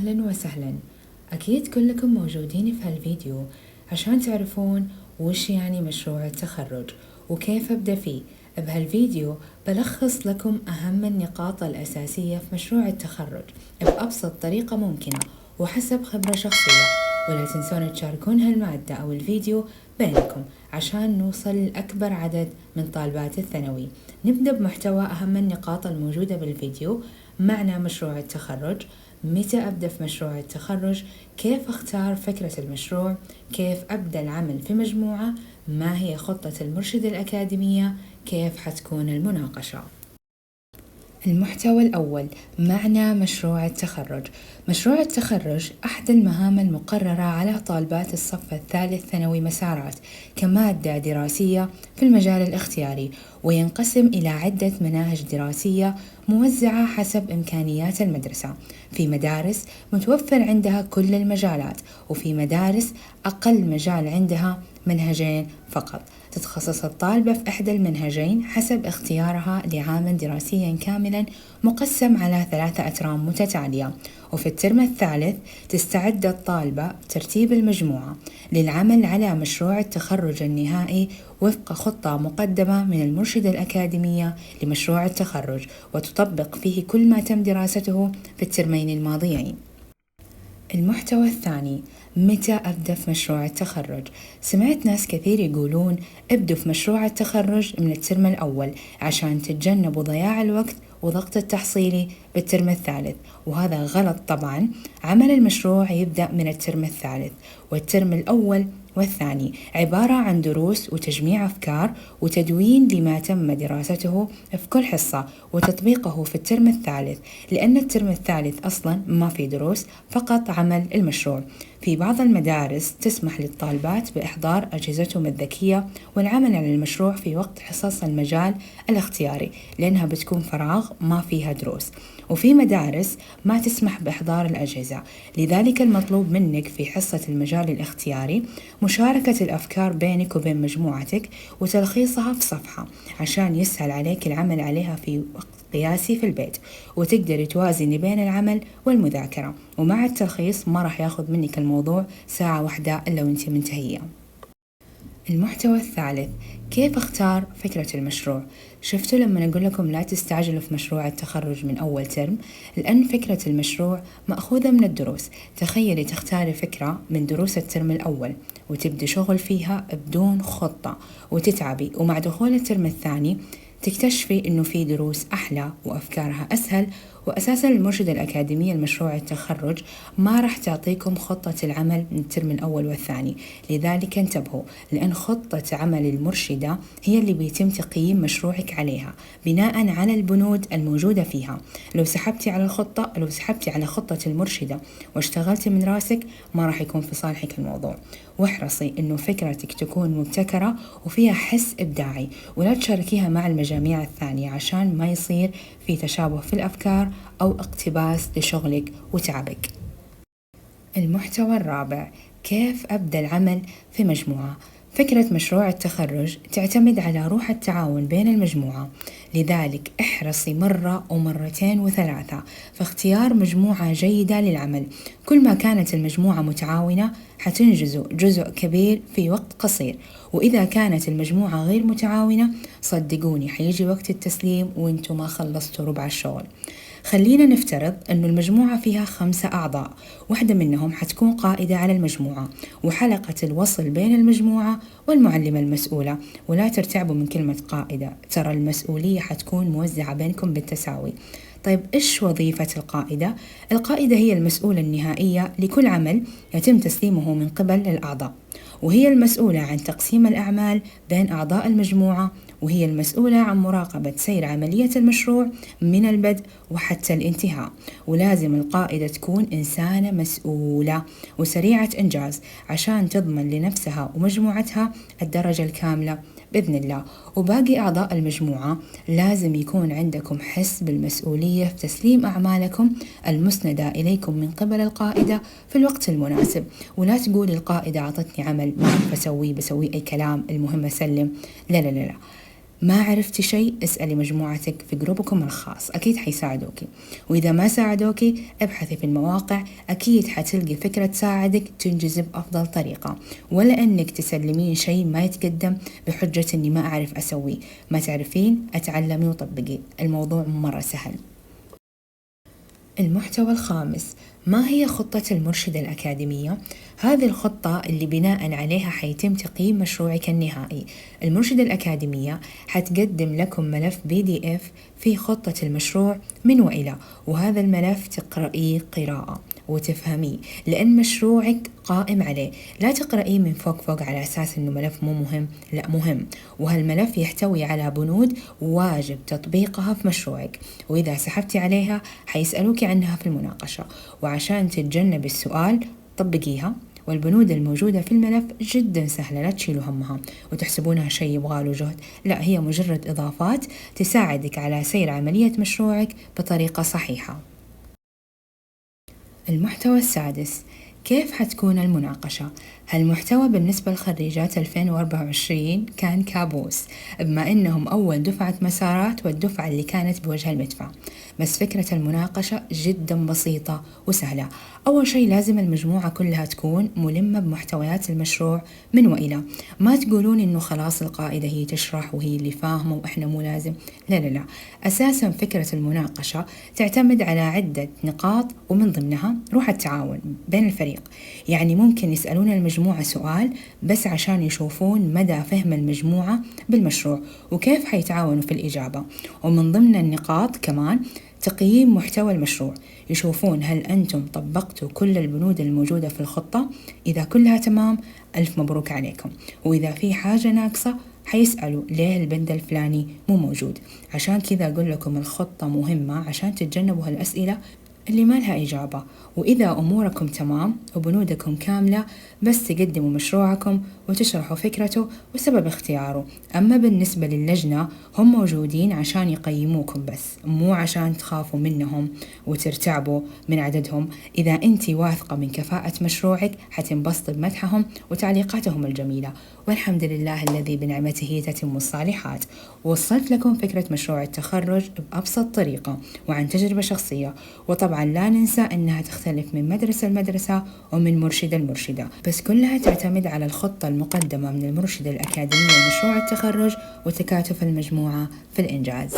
أهلا وسهلا. أكيد كلكم موجودين في هالفيديو عشان تعرفون وش يعني مشروع التخرج وكيف أبدأ فيه. بهالفيديو بلخص لكم أهم النقاط الأساسية في مشروع التخرج بأبسط طريقة ممكنة وحسب خبرة شخصية، ولا تنسون تشاركون هالمادة أو الفيديو بينكم عشان نوصل لأكبر عدد من طالبات الثانوي. نبدأ بمحتوى أهم النقاط الموجودة بالفيديو: معنى مشروع التخرج، متى أبدأ في مشروع التخرج، كيف أختار فكرة المشروع، كيف أبدأ العمل في مجموعة، ما هي خطة المرشد الأكاديمية، كيف حتكون المناقشة. المحتوى الأول: معنى مشروع التخرج. مشروع التخرج أحد المهام المقررة على طالبات الصف الثالث ثانوي مسارات كمادة دراسية في المجال الاختياري، وينقسم إلى عدة مناهج دراسية موزعة حسب إمكانيات المدرسة. في مدارس متوفر عندها كل المجالات، وفي مدارس أقل مجال عندها منهجين فقط. تتخصص الطالبة في إحدى المنهجين حسب اختيارها لعام دراسي كاملا مقسم على 3 أترام متتالية. وفي الترم الثالث تستعد الطالبة بترتيب المجموعة للعمل على مشروع التخرج النهائي وفق خطة مقدمة من المرشدة الأكاديمية لمشروع التخرج، وتطبق فيه كل ما تم دراسته في الترمين الماضيين. المحتوى الثاني: متى أبدأ في مشروع التخرج؟ سمعت ناس كثير يقولون ابدوا في مشروع التخرج من الترم الأول عشان تتجنبوا ضياع الوقت وضغط التحصيلي بالترم الثالث، وهذا غلط طبعا. عمل المشروع يبدأ من الترم الثالث، والترم الأول والثاني عبارة عن دروس وتجميع أفكار وتدوين لما تم دراسته في كل حصة وتطبيقه في الترم الثالث، لأن الترم الثالث أصلا ما في دروس، فقط عمل المشروع. في بعض المدارس تسمح للطالبات بإحضار أجهزتهم الذكية والعمل على المشروع في وقت حصص المجال الاختياري، لأنها بتكون فراغ ما فيها دروس. وفي مدارس ما تسمح بإحضار الأجهزة، لذلك المطلوب منك في حصة المجال الاختياري مشاركة الأفكار بينك وبين مجموعتك وتلخيصها في صفحة عشان يسهل عليك العمل عليها في وقت قياسي في البيت، وتقدر توازني بين العمل والمذاكرة. ومع التلخيص ما راح ياخذ منك الموضوع ساعة واحدة إلا وانت منتهية. المحتوى الثالث: كيف أختار فكرة المشروع؟ شفتوا لما نقول لكم لا تستعجلوا في مشروع التخرج من أول ترم، لأن فكرة المشروع مأخوذة من الدروس. تخيلي تختاري فكرة من دروس الترم الأول وتبدي شغل فيها بدون خطة وتتعبي، ومع دخول الترم الثاني تكتشفي إنه في دروس أحلى وأفكارها أسهل. وأساساً المرشدة الأكاديمية لمشروع التخرج ما راح تعطيكم خطة العمل من الترم الأول والثاني، لذلك انتبهوا، لأن خطة عمل المرشدة هي اللي بيتم تقييم مشروعك عليها بناء على البنود الموجودة فيها. لو سحبتي على خطة المرشدة واشتغلتي من راسك ما راح يكون في صالحك الموضوع. واحرصي إنه فكرتك تكون مبتكرة وفيها حس إبداعي، ولا تشاركيها مع المجاميع الثانية عشان ما يصير في تشابه في الأفكار أو اقتباس لشغلك وتعبك. المحتوى الرابع: كيف أبدأ العمل في مجموعة؟ فكرة مشروع التخرج تعتمد على روح التعاون بين المجموعة، لذلك احرصي مرة ومرتين وثلاثة في اختيار مجموعة جيدة للعمل. كل ما كانت المجموعة متعاونة حتنجزوا جزء كبير في وقت قصير، وإذا كانت المجموعة غير متعاونة صدقوني حيجي وقت التسليم وانتم ما خلصتوا ربع الشغل. خلينا نفترض أن المجموعة فيها 5 أعضاء، واحدة منهم حتكون قائدة على المجموعة وحلقة الوصل بين المجموعة والمعلمة المسؤولة. ولا ترتعبوا من كلمة قائدة، ترى المسؤولية حتكون موزعة بينكم بالتساوي. طيب إيش وظيفة القائدة؟ القائدة هي المسؤولة النهائية لكل عمل يتم تسليمه من قبل الأعضاء، وهي المسؤولة عن تقسيم الأعمال بين أعضاء المجموعة، وهي المسؤولة عن مراقبة سير عملية المشروع من البدء وحتى الانتهاء. ولازم القائدة تكون إنسانة مسؤولة وسريعة إنجاز عشان تضمن لنفسها ومجموعتها الدرجة الكاملة بإذن الله. وباقي أعضاء المجموعة لازم يكون عندكم حس بالمسؤولية في تسليم أعمالكم المسندة إليكم من قبل القائدة في الوقت المناسب. ولا تقولي القائدة عطتني عمل ما أعرف أسويه، بسوي أي كلام، المهم أسلم. لا لا لا لا. ما عرفتي شيء اسألي مجموعتك في جروبكم الخاص، أكيد حيساعدوكي. وإذا ما ساعدوكي ابحثي في المواقع، أكيد حتلقي فكرة تساعدك تنجزي بأفضل طريقة، ولا أنك تسلمين شيء ما يتقدم بحجة أني ما أعرف أسويه. ما تعرفين اتعلمي وطبقي، الموضوع مرة سهل. المحتوى الخامس، ما هي خطة المرشد الأكاديمية؟ هذه الخطة اللي بناء عليها حيتم تقييم مشروعك النهائي. المرشد الأكاديمية حتقدم لكم ملف PDF فيه خطة المشروع من وإلى، وهذا الملف تقرأيه قراءة وتفهميه، لأن مشروعك قائم عليه. لا تقرأيه من فوق على أساس أنه ملف مو مهم، لا مهم، وهالملف يحتوي على بنود واجب تطبيقها في مشروعك، وإذا سحبتي عليها حيسألوك عنها في المناقشة، وعشان تتجنب السؤال طبقيها. والبنود الموجودة في الملف جدا سهلة، لا تشيلوا همها وتحسبونها شيء يبغاله جهد، لا، هي مجرد إضافات تساعدك على سير عملية مشروعك بطريقة صحيحة. المحتوى السادس، كيف حتكون المناقشة؟ هالمحتوى بالنسبة لخريجات 2024 كان كابوس، بما أنهم أول دفعة مسارات والدفعة اللي كانت بوجه المدفع. بس فكرة المناقشة جدا بسيطة وسهلة. أول شيء لازم المجموعة كلها تكون ملمة بمحتويات المشروع من وإلى، ما تقولون إنه خلاص القائدة هي تشرح وهي اللي فاهمة وإحنا مو لازم، لا. أساسا فكرة المناقشة تعتمد على عدة نقاط، ومن ضمنها روح التعاون بين الفريق. يعني ممكن يسألون المجموعة سؤال بس عشان يشوفون مدى فهم المجموعة بالمشروع وكيف حيتعاونوا في الإجابة. ومن ضمن النقاط كمان تقييم محتوى المشروع، يشوفون هل أنتم طبقتوا كل البنود الموجودة في الخطة. إذا كلها تمام ألف مبروك عليكم، وإذا في حاجة ناقصة حيسألوا ليه البند الفلاني مو موجود. عشان كذا أقول لكم الخطة مهمة عشان تتجنبوا هالأسئلة اللي ما لها إجابة. وإذا أموركم تمام وبنودكم كاملة، بس تقدموا مشروعكم وتشرحوا فكرته وسبب اختياره. أما بالنسبة للجنة، هم موجودين عشان يقيموكم بس، مو عشان تخافوا منهم وترتعبوا من عددهم. إذا أنت واثقة من كفاءة مشروعك حتنبسط بمدحهم وتعليقاتهم الجميلة. والحمد لله الذي بنعمته تتم الصالحات. وصلت لكم فكرة مشروع التخرج بأبسط طريقة وعن تجربة شخصية، وطبعا لا ننسى أنها تختلف من مدرسة لمدرسة ومن مرشدة لمرشدة، بس كلها تعتمد على الخطة المقدمة من المرشد الأكاديمي لمشروع التخرج وتكاتف المجموعة في الإنجاز.